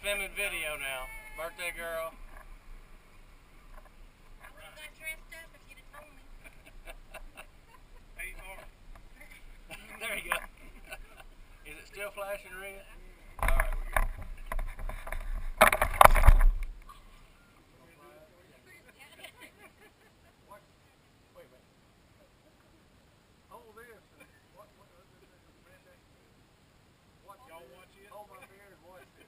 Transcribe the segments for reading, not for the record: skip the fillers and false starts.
filming video now. Birthday girl. I would have got dressed up if you'd have told me. There you go. Is it still flashing red? Alright, we're good. Wait a minute. Hold this. What y'all watch it? Hold my beer and watch it.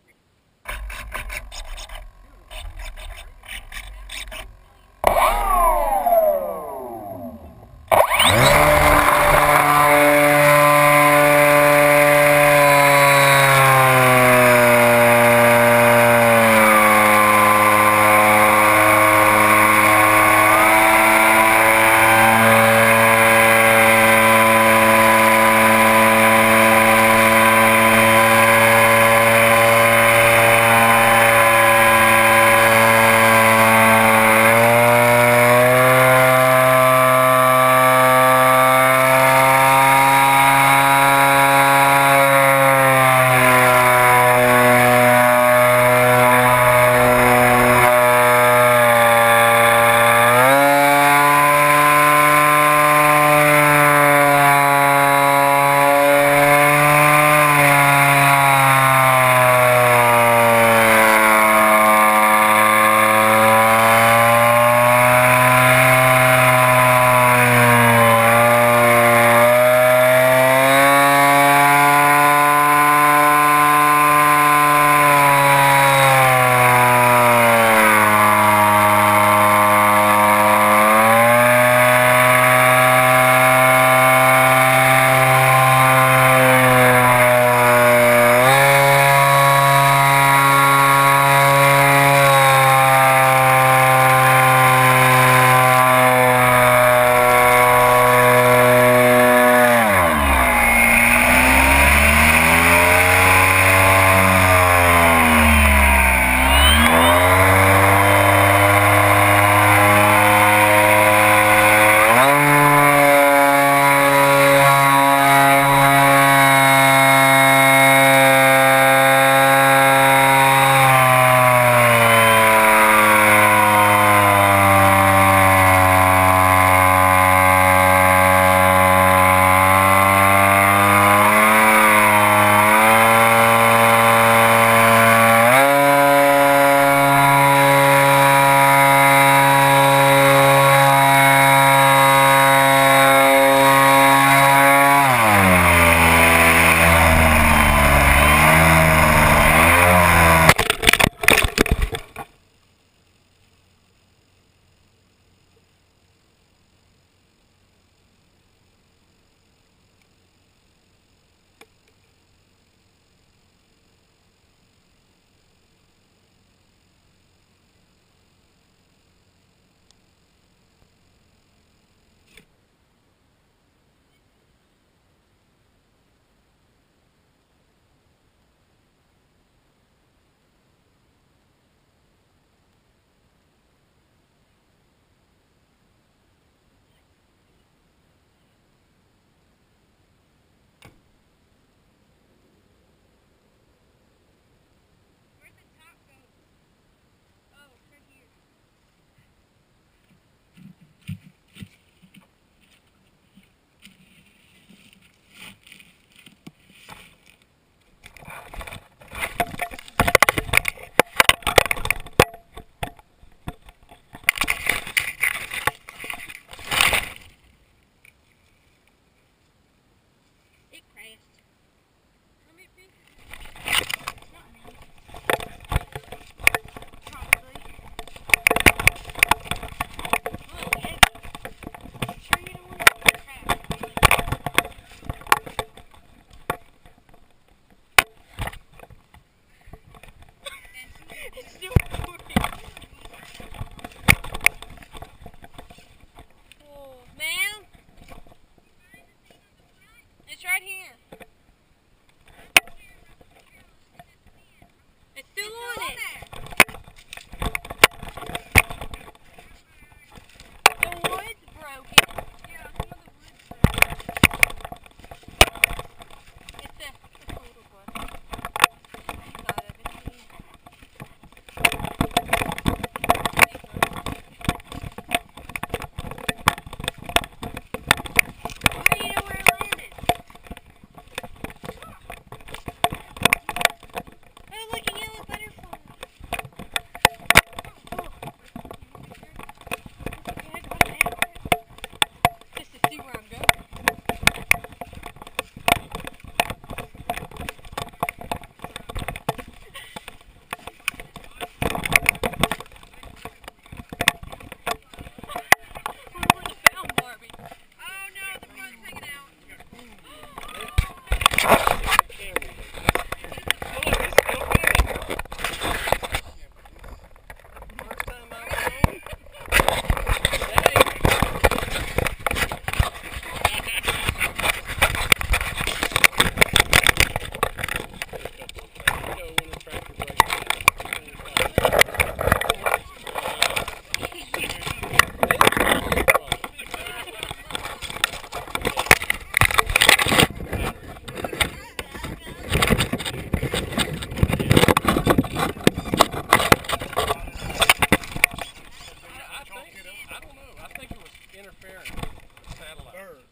atmosphere and satellite. Birds.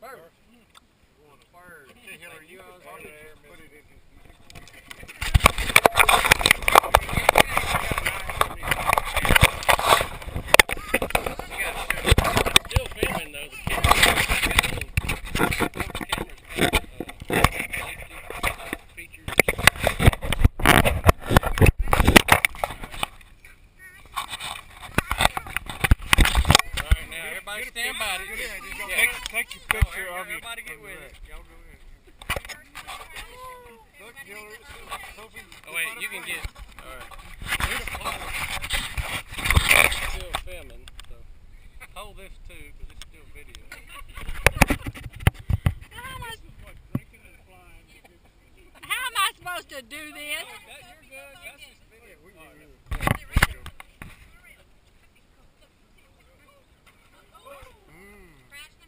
Birds. Birds. See, Hillary, you always put it in. Still filming though. The camera. Features. Alright, now everybody stand by it. Take your picture of you. Everybody get with it. Y'all go in. Look, Sophie. Oh wait, you can get. Alright. Still filming, so hold this too, because it's still video. How am I supposed to do this? You're good. That's just video.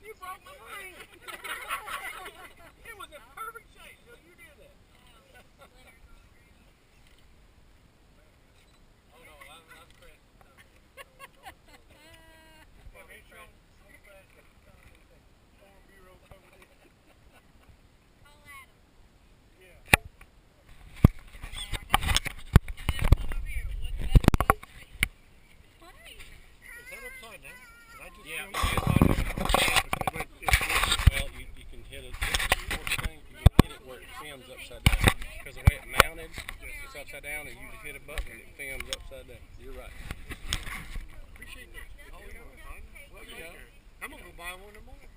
You broke my ring. It was in perfect shape, so you did that. Oh no, I'm pressed. Yeah. Well, you can hit it. You can hit it where it films upside down. Because the way it mounted, it's upside down, and you just hit a button and it films upside down. You're right. Appreciate that. Oh, yeah. Well, you know. I'm going to go buy one tomorrow.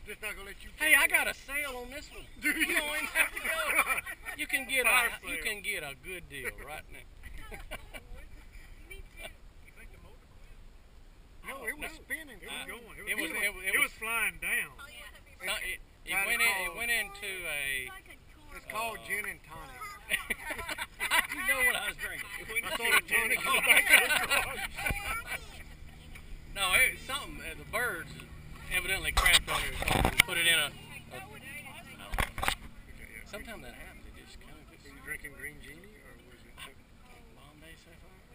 Just not going to let you. Hey, I got a sale on this one. You don't even have to go. You can get a good deal right now. No, it was spinning. It was going. It was flying down. It went into a. It's called gin and tonic. You know what I was drinking. It went I into saw the tonic go back to the car. No, it was something. The birds evidently crapped on it or something and put it in a. Sometimes that happens. It just kind of gets. Were you drinking green genie or was it? Bombay Sapphire?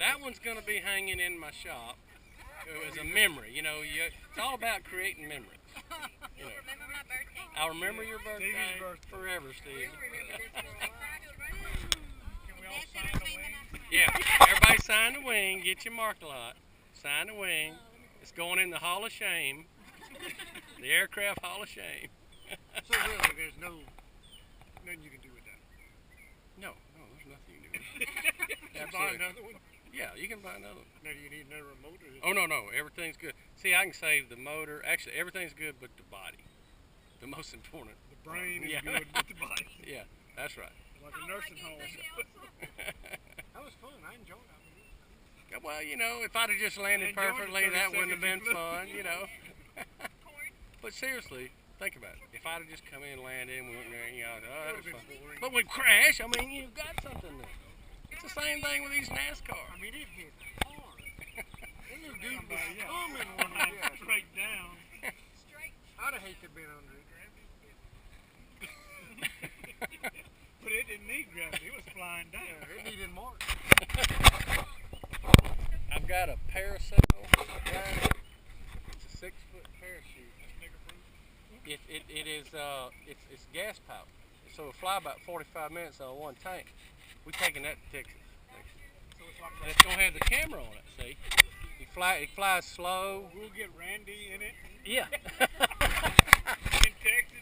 That one's going to be hanging in my shop. It was a memory. You know, it's all about creating memories. You know. Remember my birthday? I'll remember your birthday, Stevie's birthday. Forever, Steve. Can we all sign the wing? Yeah, everybody sign the wing. Get your mark lot. Sign the wing. It's going in the Hall of Shame. The Aircraft Hall of Shame. So really, there's nothing you can do with that. No, there's nothing you can do. You buy another one? Yeah, you can buy another one. Now, do you need another remote? Oh, no, everything's good. See, I can save the motor. Actually, everything's good but the body. The most important. The brain is Yeah. good, but the body. Yeah, that's right. Like a nursing home. That was fun. I enjoyed it. Well, you know, if I'd have just landed perfectly, that wouldn't have been fun, you know. But seriously, think about it. If I'd have just come in, landed, and we went there, you know, that was fun. But we'd crash. I mean, you've got something there. It's the same thing with these NASCAR. I mean, it hit hard. That little dude was coming on it straight down. I'd have hated to have been under it. But it didn't need gravity. It was flying down. Yeah, it needed more. I've got a parasail. It's a 6-foot parachute. It is it's gas powered, so it'll fly about 45 minutes on one tank. We're taking that to Texas. And it's gonna have the camera on it. See, it flies slow. We'll get Randy in it. Yeah. In Texas.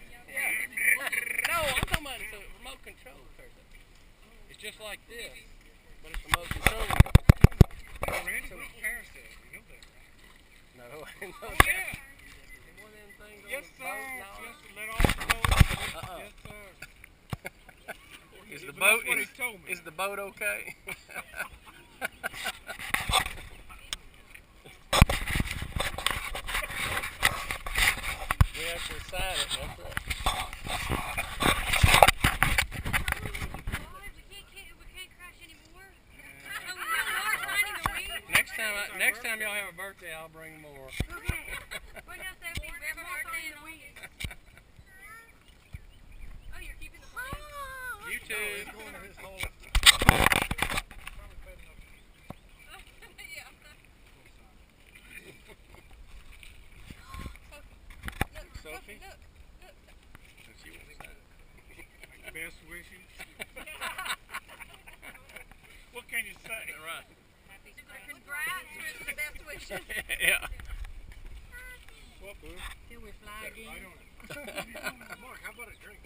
No, I'm talking about it's a remote control parachute. It's just like this, but it's remote control. Randy was parasailing. You know that, right? No, I didn't know Oh, that. yeah. One of them things on Yes, the sir. boat and all Yes, that. let off the boat. Yes, sir. Is the But boat that's what he told me. is the boat okay? We actually signed it, that's right. Next time y'all have a birthday, I'll bring more. You too. Yeah. What, boo? Till we fly again. Mark, how about a drink?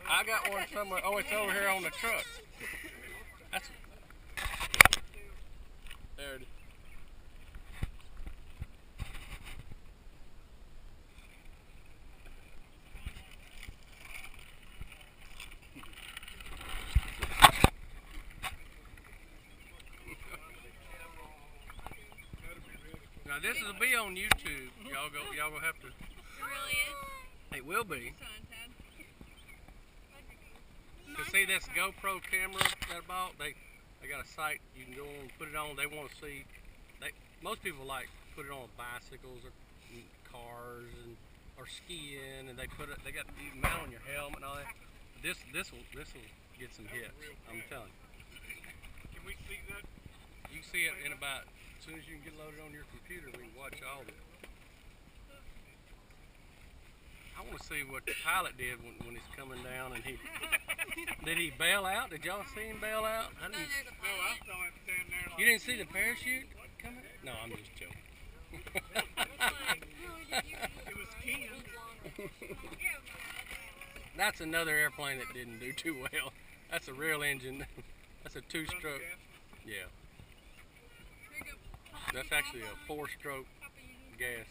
I got one somewhere. Oh, it's over here on the truck. That's there it is. Now this will be on YouTube. Y'all gonna have to. It really is. It will be. Suntan. Cause see this GoPro camera that I bought, they got a site you can go on, put it on. They want to see. Most people like put it on bicycles or cars or skiing, and they got you can mount on your helmet and all that. This will get some hits. I'm telling you. Can we see that? You can see it in about as soon as you can get loaded on your computer. We can watch all of it. I want to see what the pilot did when he's coming down, and did he bail out? Did y'all see him bail out? I didn't. No, I saw him stand there like... You didn't see the parachute coming? No, I'm just joking. It was Ken. That's another airplane that didn't do too well. That's a real engine. That's a 2-stroke. Yeah. That's actually a 4-stroke gas.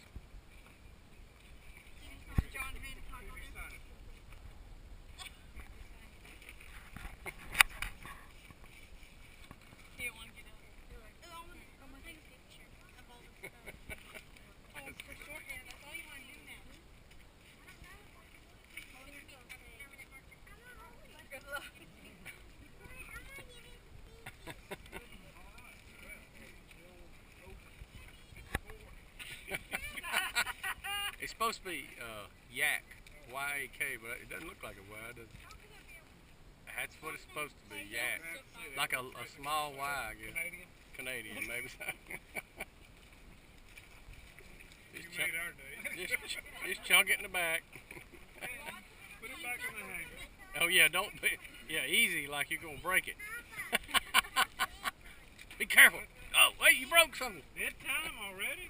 It's supposed to be yak, Y-A-K, but it doesn't look like a Y, does it? That's what it's supposed to be, yak. Like a small Y, I guess. Canadian, maybe. Just chunk it in the back. Put it back in the hanger. Oh yeah, don't be, yeah, easy, like you're gonna break it. Be careful. Oh, wait, you broke something. Bedtime already?